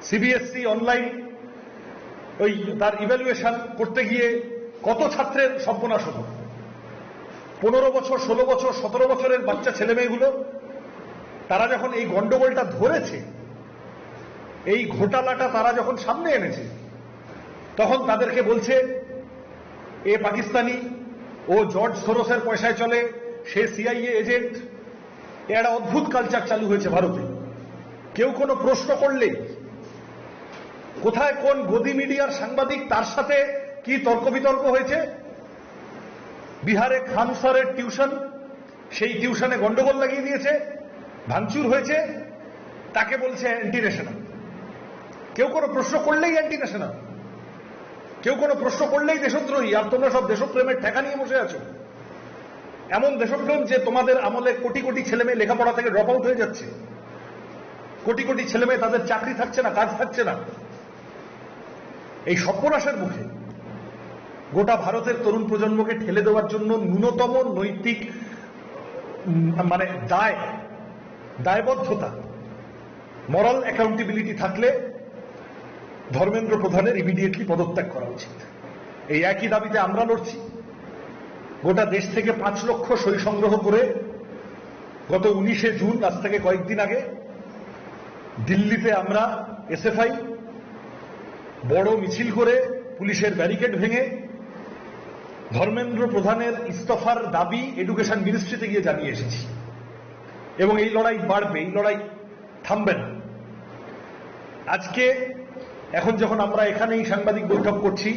সিবিএসসি অনলাইন ওই তার ইভ্যালুয়েশন করতে গিয়ে কত ছাত্রের সর্বনাশ হলো। 15 বছর 16 বছর 17 বছরের বাচ্চা ছেলে মেয়েগুলো তারা যখন এই গন্ডগোলটা ধরেছে, এই ঘোটালাটা তারা যখন সামনে এনেছে, তখন তাদেরকে বলছে এ পাকিস্তানি, ও জর্জ সোরসের পয়সায় চলে, সে সিআইএ এজেন্ট। একটা অদ্ভুত কালচার চালু হয়েছে ভারতে। কেউ কোনো প্রশ্ন করলে কোথায় কোন গদি মিডিয়ার সাংবাদিক তার সাথে কি তর্ক বিতর্ক হয়েছে। বিহারে খান স্যারের টিউশন, সেই টিউশনে গন্ডগোল লাগিয়ে দিয়েছে, ভাঙচুর হয়েছে, তাকে বলছে অ্যান্টি ন্যাশনাল। কেউ কোনো প্রশ্ন করলেই অ্যান্টি ন্যাশনাল, কেউ কোনো প্রশ্ন করলেই দেশদ্রোহী। আর তোমরা সব দেশপ্রেমের ঠেকা নিয়ে বসে আছো। এমন দেশপ্রেম যে তোমাদের আমলে কোটি কোটি ছেলে মেয়ে লেখাপড়া থেকে ড্রপ আউট হয়ে যাচ্ছে, কোটি কোটি ছেলে মেয়ে তাদের চাকরি থাকছে না, কাজ থাকছে না। এই সর্বনাশের মুখে গোটা ভারতের তরুণ প্রজন্মকে ঠেলে দেওয়ার জন্য ন্যূনতম নৈতিক মানে দায়বদ্ধতা, মরাল অ্যাকাউন্টেবিলিটি থাকলে ধর্মেন্দ্র প্রধানের ইমিডিয়েটলি পদত্যাগ করা উচিত। এই একই দাবিতে আমরা লড়ছি। গোটা দেশ থেকে 5 লক্ষ সই সংগ্রহ করে গত 19শে জুন, আজ থেকে কয়েকদিন আগে, দিল্লিতে আমরা এসএফআই বড় মিছিল করে পুলিশের ব্যারিকেড ভেঙে ধর্মেন্দ্র প্রধানের ইস্তফার দাবি এডুকেশন মিনিস্ট্রিতে গিয়ে জানিয়ে এসেছি। এবং এই লড়াই বাড়বে, এই লড়াই থামবে না। আজকে এখন যখন আমরা এখানেই সাংবাদিক বৈঠক করছি,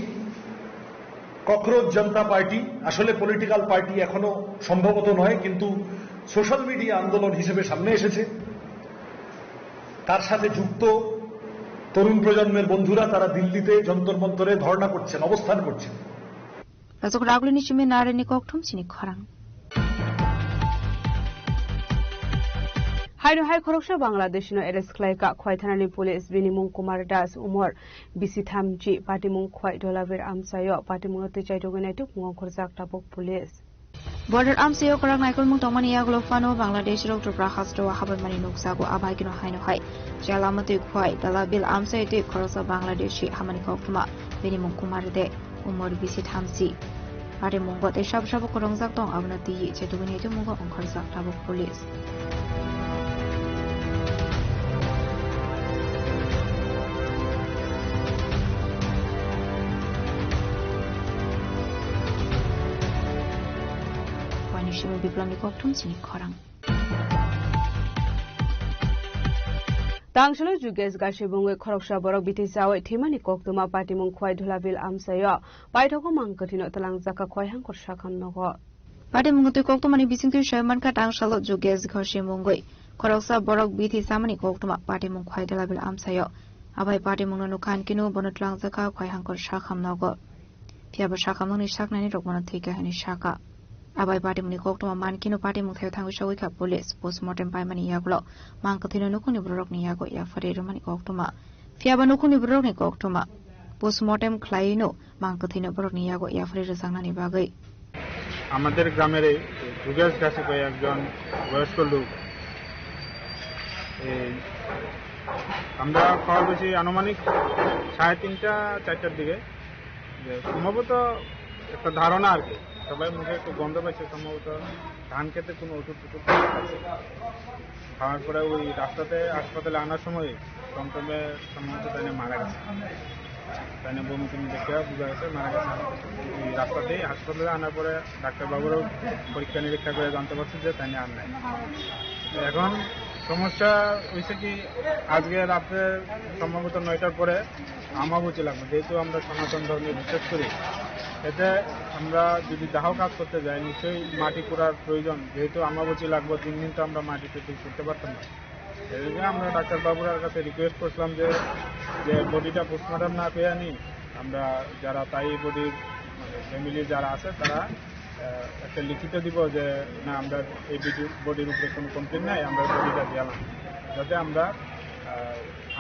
ককরোচ জনতা পার্টি আসলে পলিটিক্যাল পার্টি এখনো সম্ভবত নয়, কিন্তু সোশ্যাল মিডিয়া আন্দোলন হিসেবে সামনে এসেছে। তার সাথে যুক্ত তরুণ প্রজন্মের বন্ধুরা তারা দিল্লিতে যন্তর মন্তরে ধর্ণা করছেন, অবস্থান করছেন। রাজক রাগুল নিশিমে নারেনি ককঠুম চিনি খরাং हायनो हाय खरगसा बांग्लादेशनो एरेस्ट खलायका खयथानानि पुलिस बिनिमुं कुमार दास उमर 23 पाटिमुं खय डलावेर आमसायो पाटिमुं तैचाय दगनायतु मुंग खरजाक ताबक पुलिस बॉर्डर आमसायो खरां नायकल मुं तंमानि यागलो फानो बांग्लादेश रो त्रिपुरा हास्टो हाबरमानि नुकसागो आबायगिनो हायनो हाय जालामते खय दलाबिल आमसाय ते खरगसा बांग्लादेशी हामानि खौथुमा बिनिमुं कुमार दे उमर 23 पाटिमुं गते साब खरंजाक दं आबनाति चेतुगनियतु मुंग खरजाक ताबक पुलिस বিপ্লবী ককঠুম চিনি খরাং तांसलो जुगेश गासेबुंगै खरगसा बरक बिथिसावै थेमानि कक्तुमा पाटिमुं खय धुलाबिल आमसायो पाइथको मांकथिनो तलांजाका खयहां खरसा खामनगो पाटिमुं तु कक्तुमानि बिसिंतु शयमानका तांसलो जुगेश गासेबुंगै खरगसा बरक बिथिसामनि कक्तुमा पाटिमुं खय धुलाबिल आमसायो आबाय पाटिमुं नुखान किनु बनतलांजाका खयहां खरसा खामनगो फियाबा साखामनि साखनानि रकमना थैका हनि साखा abai party muni koktoma man kino party mu theu thangu shawai kha police postmortem pai mani yaglo mang kathino nukuni borok ni yago ya fare romani koktoma fiaba nukuni borok ni koktoma postmortem khlaino mang kathino borok ni yago ya fare rajangna ni bagai আমাদের গ্রামের এই যুগেশ দাসী কয় একজন বয়স্ক লোক আমরা খবর পেয়েছি আনুমানিক 3:30 4টার দিকে যে সম্ভবত একটা ধারণা আর কি সবাই মুখে একটু গন্ধ পাইছে সম্ভবত ধান খেতে কোনো ওষুধ টুষুধ খাওয়ার পরে ওই রাস্তাতে হাসপাতালে আনার সময় টমটমে সম্ভবত তাই মারা গেছে তাই না বমি টমি দেখে বোঝা গেছে মারা গেছে ওই রাস্তাতেই হাসপাতালে আনার পরে ডাক্তারবাবুরাও পরীক্ষা নিরীক্ষা করে জানতে পারছে যে তাই আর নাই এখন সমস্যা হয়েছে কি আজকে রাত্রে সম্ভবত 9টার পরে আমাবুচি লাগবে যেহেতু আমরা সনাতন ধর্মে বিশ্বাস করি এতে আমরা যদি দাহ কাজ করতে যাই নিশ্চয়ই মাটি কুড়ার প্রয়োজন যেহেতু আমাবুচি লাগবে 3 দিন তো আমরা মাটিতে ঠিক করতে পারতাম না এদিকে আমরা ডাক্তারবাবুরার কাছে রিকোয়েস্ট করছিলাম যে বডিটা পোস্টমর্টম না পেয়ে আনি আমরা যারা তাই বডির ফ্যামিলি যারা আছে তারা একটা লিখিত দিব যে না আমরা এই বডির উপরে কোনো কমপ্লেন নাই আমরা বডিটা দিলাম যাতে আমরা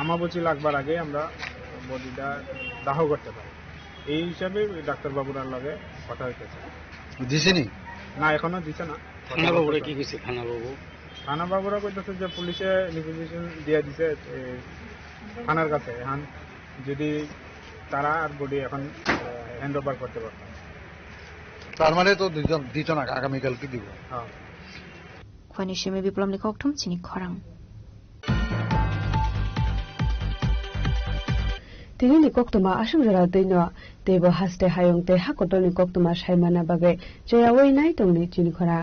আমাবুচি লাগবার আগে আমরা বডিটা দাহ করতে পারি এই হিসাবে ডাক্তারবাবুরার লগে কথা হইতেছে দিছেনি না এখনো দিছে না থানাবাবুরা কি কইছে থানাবাবুরা কইতেছে যে পুলিশে রিকুইজিশন দিয়ে দিছে থানার কাছে এখন যদি তারা আর বডি এখন হ্যান্ড ওভার করতে পারবে তার মানে তো দিত না আগামীকাল কি দিব হ্যাঁ খনি শিমে বিপ্লব নি kokthum chini khorang তিনি নি koktoma asung jara deino tebo haste hayong te hakotoni koktoma saimana bage jeyawei nai tongni chini khora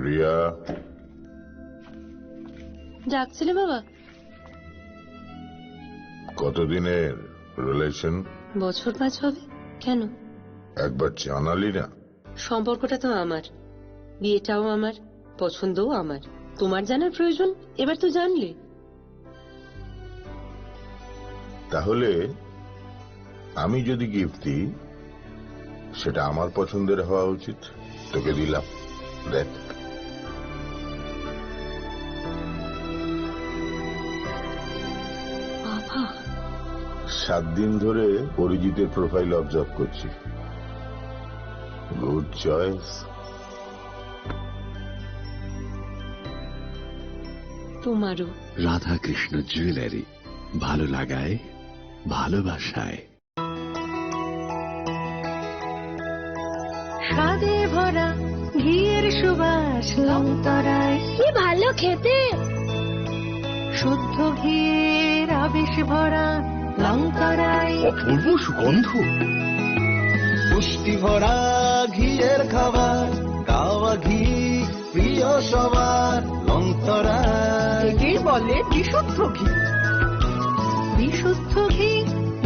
Riya ডাকছিলে বাবা কতদিনের রিলেশন বছর 5 হবে কেন একবার জানালি না সম্পর্কটা তো আমার বিয়েটাও আমার পছন্দও আমার তোমার জানার প্রয়োজন এবার তো জানলে তাহলে আমি যদি গিফট দিই সেটা আমার পছন্দের হওয়া উচিত তোকে দিলাম দেখ 7 দিন ধরে পরিচিতের প্রোফাইল অবজার্ভ করছি গুড চয়েস তোমারও রাধা কৃষ্ণ জুয়েলারি ভালো লাগায় ভালোবাসায় স্বাদে ভরা ঘিয়ের সুবাস লংতরায় কি ভালো খেতে শুদ্ধ ঘিয়ের আবেশ ভরা লংতরায় অপূর্ব সুগন্ধ পুষ্টি ভরা ঘিয়ের খাবার গাওয়া ঘি প্রিয় সবার লংতরায় একে বলে বিশুদ্ধ ঘি বিশুদ্ধ ঘি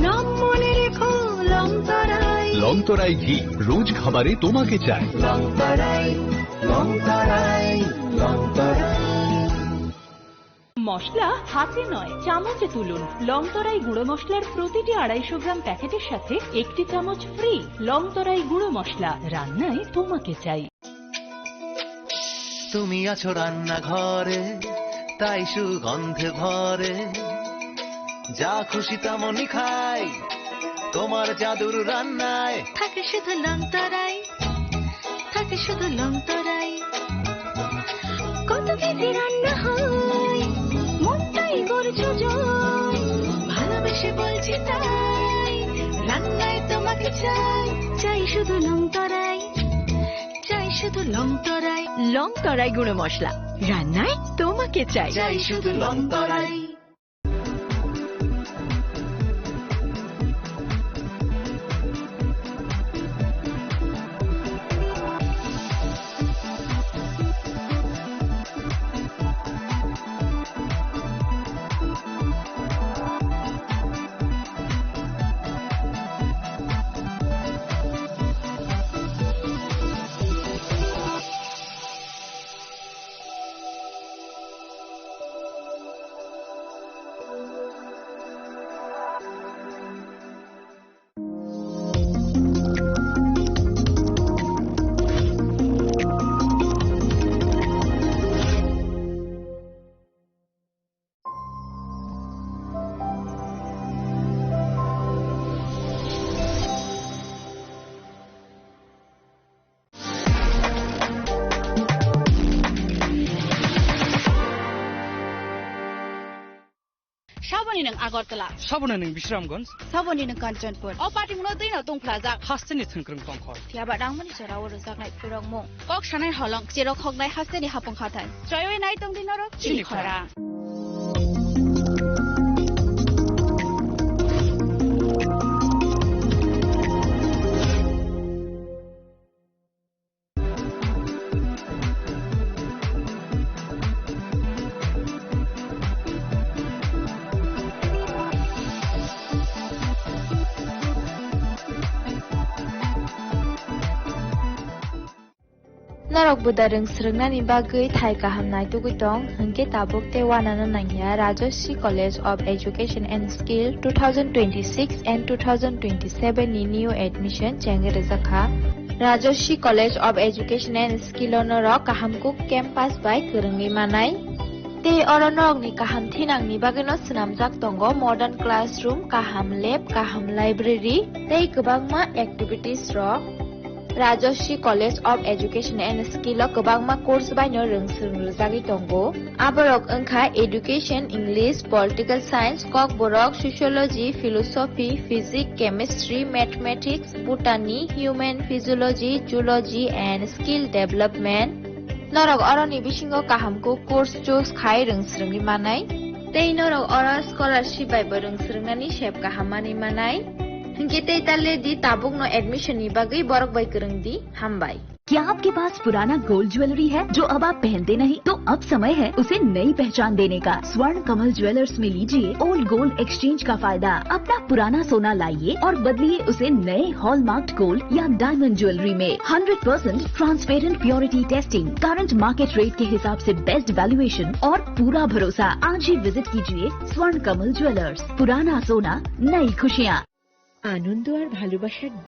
নাম মনে রেখো লংতরায় লংতরাই ঘি রোজ খাবারে তোমাকে চাই লংতরাই লংতরাই লংতরাই মশলা হাতে নয় চামচে তুলুন লংতরাই গুঁড়ো মশলার প্রতিটি 250 গ্রাম প্যাকেটের সাথে 1 চামচ ফ্রি লংতরাই গুঁড়ো মশলা রান্নায় তোমাকে চাই তুমি আছো রান্না ঘরে তাই সুগন্ধে ভরে যা খুশি তেমনই খাই তোমার জাদুর রান্নায় থাকে শুধু লংতরাই থাকে শুধু লংতরাই কত কেজি রান্না হয় মনটাই করছো জয় ভালোবেসে বলছি তাই রান্নায় তোমাকে চাই চাই শুধু লংতরাই চাই শুধু লংতরাই লংতরাই গুঁড়ো মশলা রান্নায় তোমাকে চাই চাই শুধু লংতরাই আগরতলা সাবনা ning Bishramganj saboni ning Kanchanpur o party muno deino tongplaja hasteni thungkrung tongkhor thiaba dangmani sorawo rojaknai purongmung kok sanai holong chero khognai hasteni hapong khathai joyoi nai tongdinoro chili khora Narok budareng srengna ni bagai thai kahamnai tugitong hengke tabuk te wanana nangya Rajashri College of Education and Skill 2026 and 2027 ni new admission chenge rezakha Rajashri College of Education and Skill onoro kahamkuk campus by kurungi manai te oronok ni kaham thinang ni bagino snamjak tongo modern classroom kaham lab kaham library te kubangma activities ro Rajashri College of Education and Skill o kubangma course by no rungsrungjagi tongo aborok engkha education English political science kok borok sociology philosophy physics chemistry mathematics botany human physiology zoology and skill development norok oroni bisingo kahamko course choose khai rungsrungi manai tei norok ora scholarship by rungsrungnani shep kahamani manai Hinge तले दी Tabuk no admission knee Bagai Barak by करंग दी हम by क्या आपके पास पुराना gold jewellery है जो अब आप पहनते नहीं तो अब समय है उसे नई पहचान देने का स्वर्ण कमल ज्वेलर्स में लीजिए ओल्ड गोल्ड एक्सचेंज का फायदा अपना पुराना सोना लाइए और बदलिए उसे नए हॉलमार्क्ड गोल्ड या डायमंड ज्वेलरी में 100% transparent purity testing current market rate के हिसाब से बेस्ट वैल्यूएशन और पूरा भरोसा आज ही विजिट कीजिए स्वर्ण कमल ज्वेलर्स पुराना सोना नई खुशियाँ आनंद और भालोबासार